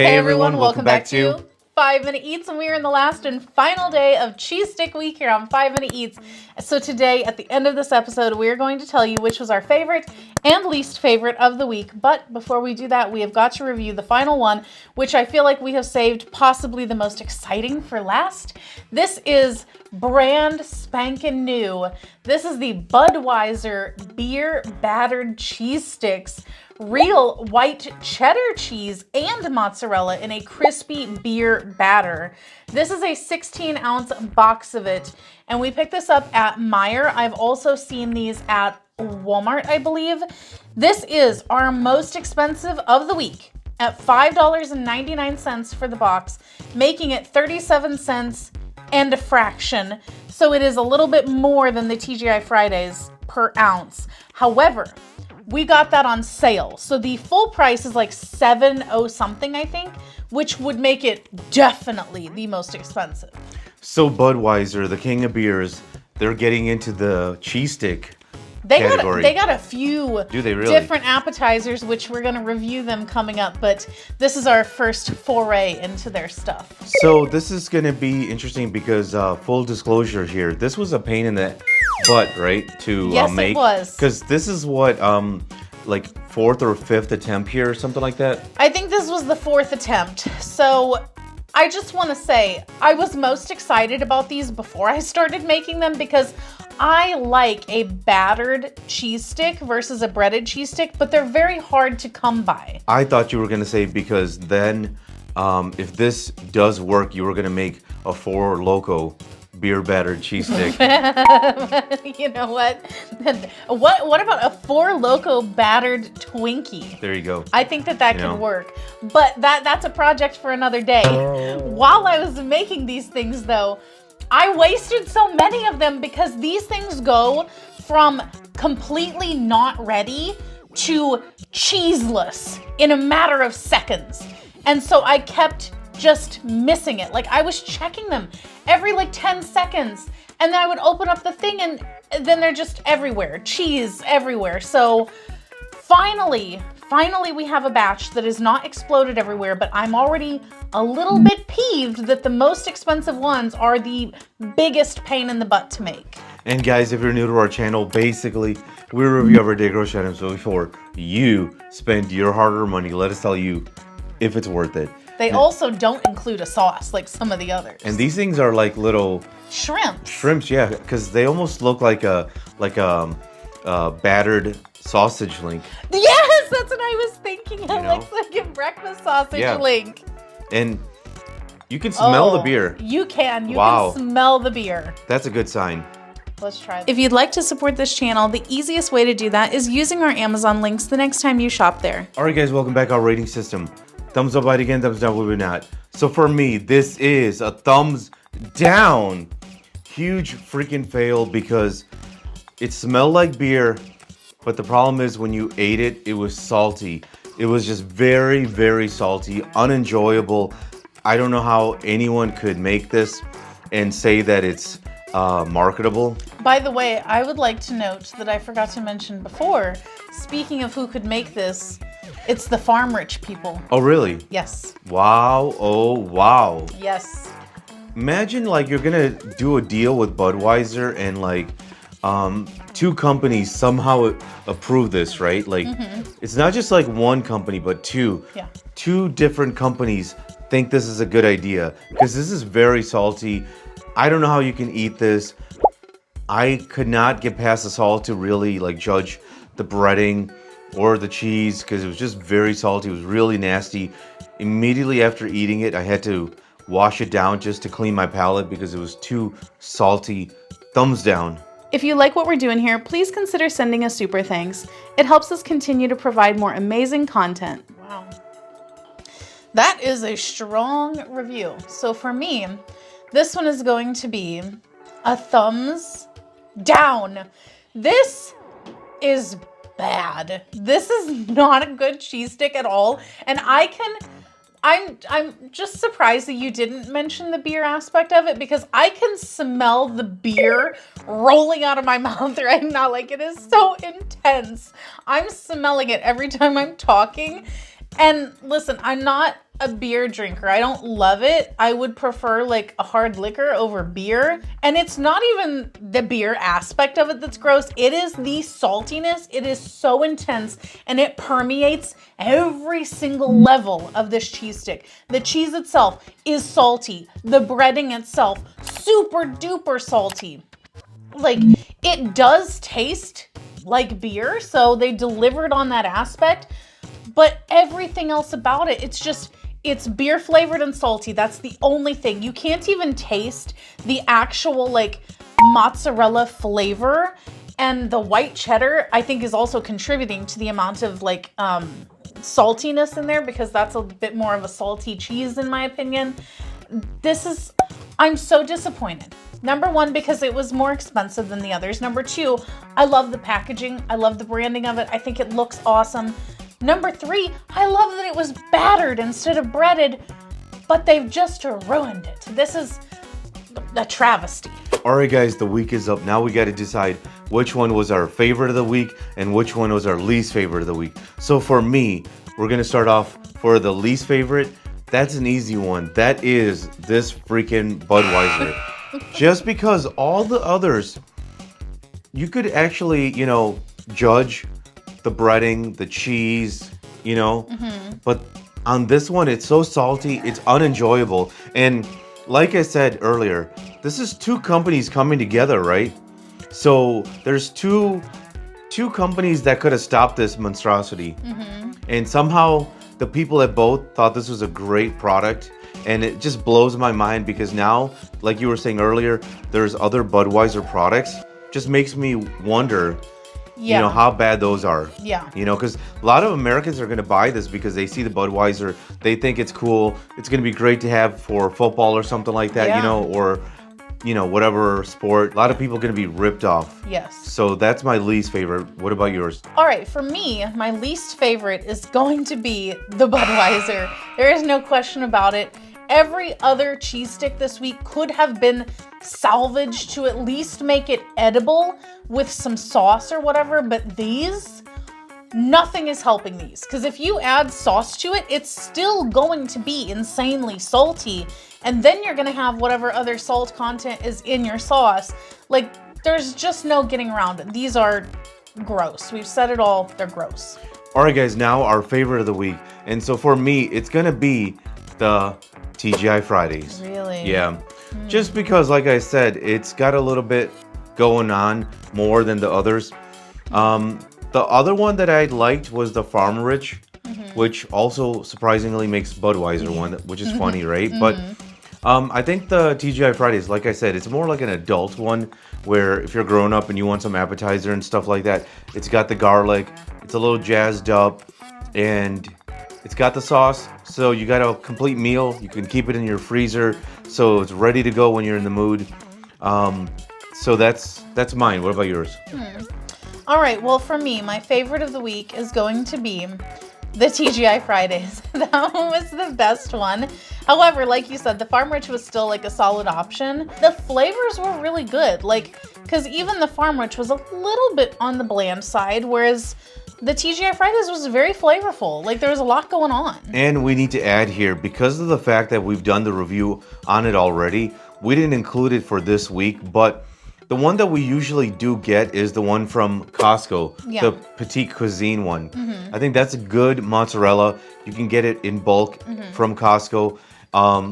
Hey everyone, welcome back to 5 Minute Eats, and we are in the last and final day of Cheese Stick Week here on 5 Minute Eats. So today, at the end of this episode, we are going to tell you which was our favorite and least favorite of the week. But before we do that, we have got to review the final one, which I feel like we have saved possibly the most exciting for last. This is brand spanking new. This is the Budweiser beer battered cheese sticks. Real white cheddar cheese and mozzarella in a crispy beer batter. This is a 16-ounce box of it, and we picked this up at Meijer. I've also seen these at Walmart, I believe. This is our most expensive of the week at $5.99 for the box, making it 37 cents and a fraction. So it is a little bit more than the TGI Fridays per ounce. However, we got that on sale. So the full price is like $7.00 something, I think, which would make it definitely the most expensive. So Budweiser, the king of beers, they're getting into the cheese stick category. They got a few Do they really? different appetizers, which we're going to review them coming up, but this is our first foray into their stuff. So this is going to be interesting because full disclosure here, this was a pain in the butt, right, to Yes, make. it was. Because this is what, like fourth or fifth attempt here or something like that? I think this was the fourth attempt. So I just want to say I was most excited about these before I started making them because I like a battered cheese stick versus a breaded cheese stick, but they're very hard to come by. I thought you were going to say because then if this does work, you were going to make a Four Loko beer battered cheese stick. You know what? What about a Four Loko battered Twinkie? There you go. I think that could work, but that's a project for another day. While I was making these things, though, I wasted so many of them because these things go from completely not ready to cheeseless in a matter of seconds. And so I kept just missing it. Like I was checking them every like 10 seconds and then I would open up the thing and then they're just everywhere. Cheese everywhere. So finally we have a batch that is not exploded everywhere, but I'm already a little bit peeved that the most expensive ones are the biggest pain in the butt to make. And guys, if you're new to our channel, basically, we review everyday grocery items. So before you spend your hard-earned money, let us tell you if it's worth it. They also don't include a sauce like some of the others. And these things are like little shrimps, yeah, because they almost look like a battered sausage link. Yes, that's what I was thinking. It know? looks like a breakfast sausage link. And you can smell the beer. You can. You Wow. can smell the beer. That's a good sign. Let's try this. If you'd like to support this channel, the easiest way to do that is using our Amazon links the next time you shop there. All right, guys, welcome back. Our rating system. Thumbs up, bite again, thumbs down, maybe not. So for me, this is a thumbs down. Huge freaking fail because it smelled like beer, but the problem is when you ate it, it was salty. It was just very, very salty, unenjoyable. I don't know how anyone could make this and say that it's marketable. By the way, I would like to note that I forgot to mention before, speaking of who could make this, it's the farm rich people. Oh, really? Yes. Wow. Oh, wow. Yes. Imagine like you're gonna do a deal with Budweiser and like two companies somehow approve this, right? Like it's not just like one company, but two. Yeah. Two different companies think this is a good idea because this is very salty. I don't know how you can eat this. I could not get past the salt to really like judge the breading or the cheese because it was just very salty. It was really nasty. Immediately after eating it, I had to wash it down just to clean my palate because it was too salty. Thumbs down. If you like what we're doing here, please consider sending us super thanks. It helps us continue to provide more amazing content. Wow. That is a strong review. So for me, this one is going to be a thumbs down. This is bad. This is not a good cheese stick at all. And I'm just surprised that you didn't mention the beer aspect of it because I can smell the beer rolling out of my mouth right now. Like it is so intense. I'm smelling it every time I'm talking. And listen, I'm not a beer drinker. I don't love it. I would prefer like a hard liquor over beer. And it's not even the beer aspect of it that's gross. It is the saltiness. It is so intense and it permeates every single level of this cheese stick. The cheese itself is salty. The breading itself, super duper salty. Like, it does taste like beer, so they delivered on that aspect. But everything else about it, it's beer flavored and salty. That's the only thing. You can't even taste the actual like mozzarella flavor. And the white cheddar, I think, is also contributing to the amount of like saltiness in there, because that's a bit more of a salty cheese in my opinion. I'm so disappointed. Number one, because it was more expensive than the others. Number two, I love the packaging. I love the branding of it. I think it looks awesome. Number three, I love that it was battered instead of breaded, but they've just ruined it. This is a travesty. All right, guys, the week is up. Now we got to decide which one was our favorite of the week and which one was our least favorite of the week. So for me, we're going to start off for the least favorite. That's an easy one. That is this freaking Budweiser. Just because all the others, you could actually, judge the breading, the cheese, but on this one, it's so salty, it's unenjoyable. And like I said earlier, this is two companies coming together, right? So there's two companies that could have stopped this monstrosity. And somehow the people at both thought this was a great product. And it just blows my mind because now, like you were saying earlier, there's other Budweiser products. Just makes me wonder, how bad those are. Yeah. Because a lot of Americans are going to buy this because they see the Budweiser. They think it's cool. It's going to be great to have for football or something like that, or, whatever sport. A lot of people are going to be ripped off. Yes. So that's my least favorite. What about yours? All right. For me, my least favorite is going to be the Budweiser. There is no question about it. Every other cheese stick this week could have been salvaged to at least make it edible with some sauce or whatever, but these, nothing is helping these. Because if you add sauce to it, it's still going to be insanely salty, and then you're going to have whatever other salt content is in your sauce. Like, there's just no getting around it. These are gross. We've said it all. They're gross. All right, guys, now our favorite of the week. And so for me, it's going to be the TGI Fridays. Really? Yeah. Just because, like I said, it's got a little bit going on more than the others. The other one that I liked was the Farm Rich, which also surprisingly makes Budweiser one, which is funny, right? But I think the TGI Fridays, like I said, it's more like an adult one where if you're grown up and you want some appetizer and stuff like that, it's got the garlic, it's a little jazzed up, and it's got the sauce, so you got a complete meal. You can keep it in your freezer, so it's ready to go when you're in the mood. So that's mine. What about yours? All right, well, for me, my favorite of the week is going to be the TGI Fridays. That one was the best one. However, like you said, the Farm Rich was still like a solid option. The flavors were really good, because even the Farm Rich was a little bit on the bland side, whereas the TGI Fridays was very flavorful. Like, there was a lot going on. And we need to add here, because of the fact that we've done the review on it already, we didn't include it for this week, but the one that we usually do get is the one from Costco, the Petite Cuisine one. I think that's a good mozzarella. You can get it in bulk from Costco.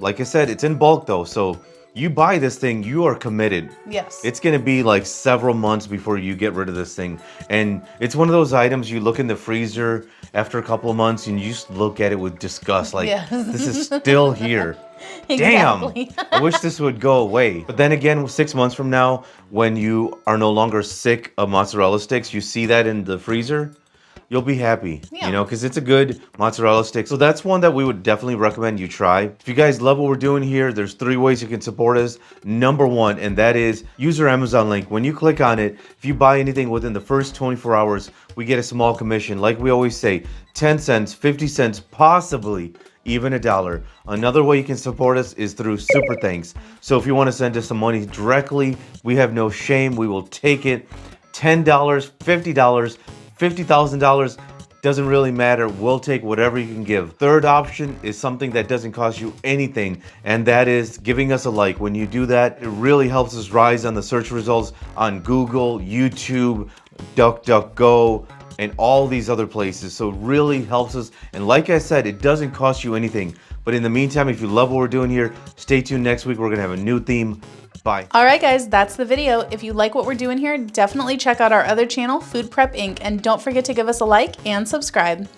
Like I said, it's in bulk though, so you buy this thing, you are committed. Yes. It's going to be like several months before you get rid of this thing. And it's one of those items you look in the freezer after a couple of months and you just look at it with disgust. Like, this is still here. Exactly. Damn, I wish this would go away. But then again, 6 months from now, when you are no longer sick of mozzarella sticks, you see that in the freezer, you'll be happy, because it's a good mozzarella stick. So that's one that we would definitely recommend you try. If you guys love what we're doing here, there's 3 ways you can support us. Number 1, and that is use our Amazon link. When you click on it, if you buy anything within the first 24 hours, we get a small commission. Like we always say, 10 cents, 50 cents, possibly even $1. Another way you can support us is through Super Thanks. So if you want to send us some money directly, we have no shame. We will take it. $10, $50, $50,000 doesn't really matter. We'll take whatever you can give. Third option is something that doesn't cost you anything, and that is giving us a like. When you do that, it really helps us rise on the search results on Google, YouTube, DuckDuckGo, and all these other places. So it really helps us. And like I said, it doesn't cost you anything. But in the meantime, if you love what we're doing here, stay tuned next week. We're gonna have a new theme. Bye. All right, guys, that's the video. If you like what we're doing here, definitely check out our other channel, Food Prep Inc. And don't forget to give us a like and subscribe.